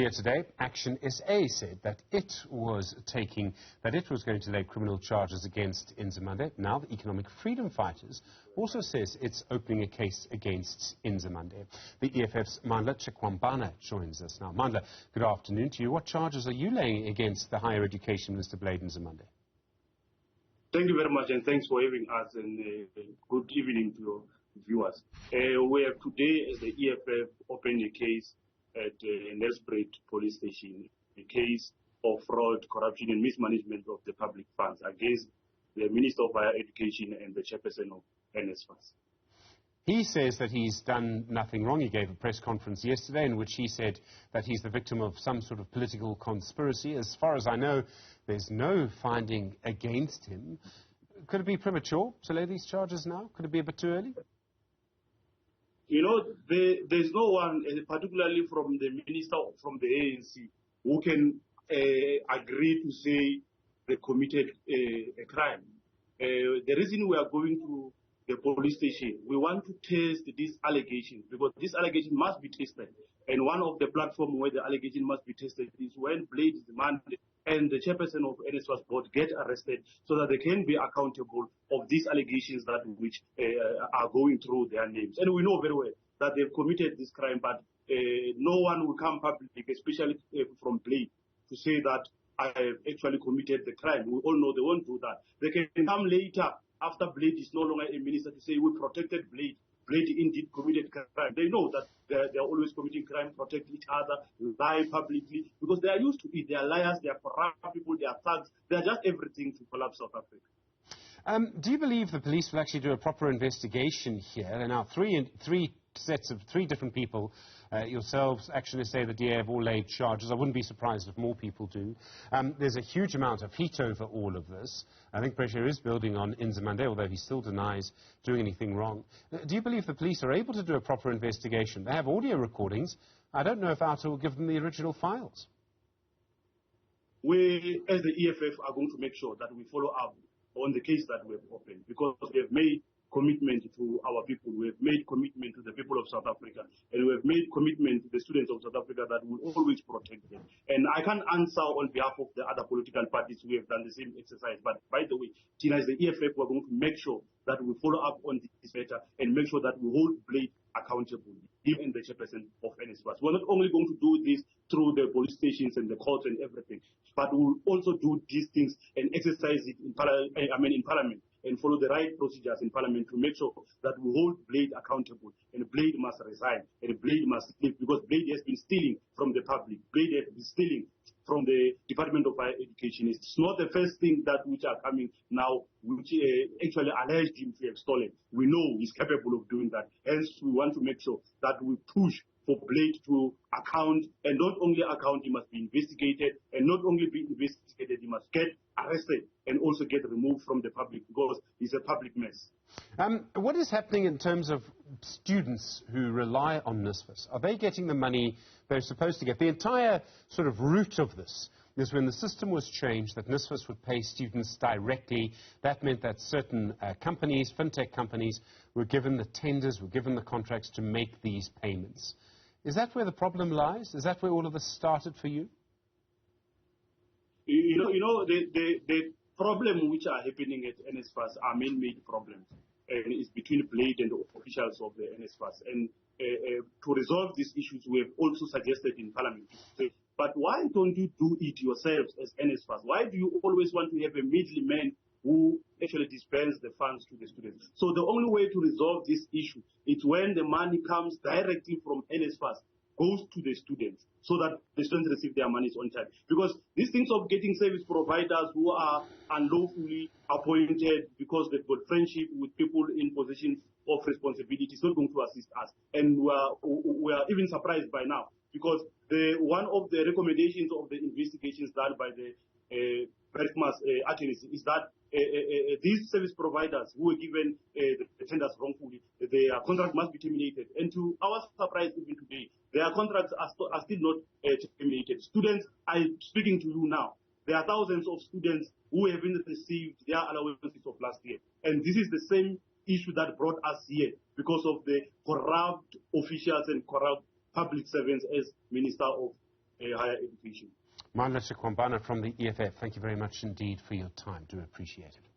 Earlier today, Action SA said that it was going to lay criminal charges against Nzimande. Now the Economic Freedom Fighters also says it's opening a case against Nzimande. The EFF's Mandla Shikwambana joins us now. Mandla, good afternoon to you. What charges are you laying against the Higher Education Minister, Blade Nzimande? Thank you very much, and thanks for having us, and good evening to your viewers. We have today, as the EFF, opened a case at Nelspruit Police Station, a case of fraud, corruption and mismanagement of the public funds against the Minister of Higher Education and the chairperson of NSFAS. He says that he's done nothing wrong. He gave a press conference yesterday in which he said that he's the victim of some sort of political conspiracy. As far as I know, there's no finding against him. Could it be premature to lay these charges now? Could it be a bit too early? You know, there's no one, particularly from the minister, from the ANC, who can agree to say they committed a crime. The reason we are going to the police station, we want to test these allegations, because this allegation must be tested. And one of the platforms where the allegation must be tested is when Blade Nzimande and the chairperson of NSFAS board get arrested, so that they can be accountable of these allegations that which are going through their names. And we know very well that they've committed this crime, but no one will come public, especially from Blade, to say that I have actually committed the crime. We all know they won't do that. They can come later, after Blade is no longer a minister, to say we protected Blade. Blade indeed committed crime. They know that they're always committing crime, protect each other, lie publicly, because they are used to it. They are liars, they are corrupt people, they are thugs. They are just everything to collapse South Africa. Do you believe the police will actually do a proper investigation here? There are now three sets of three different people. Yourselves, Action SA, the DA have all laid charges. I wouldn't be surprised if more people do. There's a huge amount of heat over all of this. I think pressure is building on Nzimande, although he still denies doing anything wrong. Do you believe the police are able to do a proper investigation? They have audio recordings. I don't know if OUTA will give them the original files. We, as the EFF, are going to make sure that we follow up on the case that we have opened, because we have made commitment to our people. We have made commitment to the people of South Africa, and we have made commitment to the students of South Africa that we will always protect them. And I can't answer on behalf of the other political parties who have done the same exercise. But by the way, Tina, as the EFF, we're going to make sure that we follow up on this matter and make sure that we hold Blade accountable, even the chairperson of NSFAS. We're not only going to do this through the police stations and the courts and everything, but we'll also do these things and exercise it in Parliament, and follow the right procedures in Parliament to make sure that we hold Blade accountable, and Blade must resign, and Blade must leave, because Blade has been stealing from the public. Blade has been stealing from the Department of Higher Education. It's not the first thing that which are coming now, which actually alleged him to have stolen. We know he's capable of doing that. Hence, we want to make sure that we push for Blade to account, and not only account, he must be investigated, and not only be investigated, he must get arrested and also get removed from the public, because he's a public mess. What is happening in terms of students who rely on NSFAS? Are they getting the money they're supposed to get? The entire sort of root of this is when the system was changed, that NSFAS would pay students directly. That meant that certain companies, fintech companies, were given the tenders, were given the contracts to make these payments. Is that where the problem lies? Is that where all of this started for you? The problem which are happening at NSFAS are man-made problems, and it's between Blade and the officials of the NSFAS. And to resolve these issues, we have also suggested in Parliament to say, but why don't you do it yourselves as NSFAS? Why do you always want to have a middleman who actually dispense the funds to the students? So the only way to resolve this issue is when the money comes directly from NSFAS, goes to the students, so that the students receive their monies on time. Because these things of getting service providers who are unlawfully appointed because they've got friendship with people in positions of responsibility is not going to assist us. And we are even surprised by now, because one of the recommendations of the investigations done by the attorneys is that these service providers who were given the tenders wrongfully, their contract must be terminated. And to our surprise, even today, their contracts are still not terminated. Students, I'm speaking to you now. There are thousands of students who haven't received their allowances of last year. And this is the same issue that brought us here, because of the corrupt officials and corrupt public servants as Minister of higher education. Mandla Shikwambana from the EFF, thank you very much indeed for your time. Do appreciate it.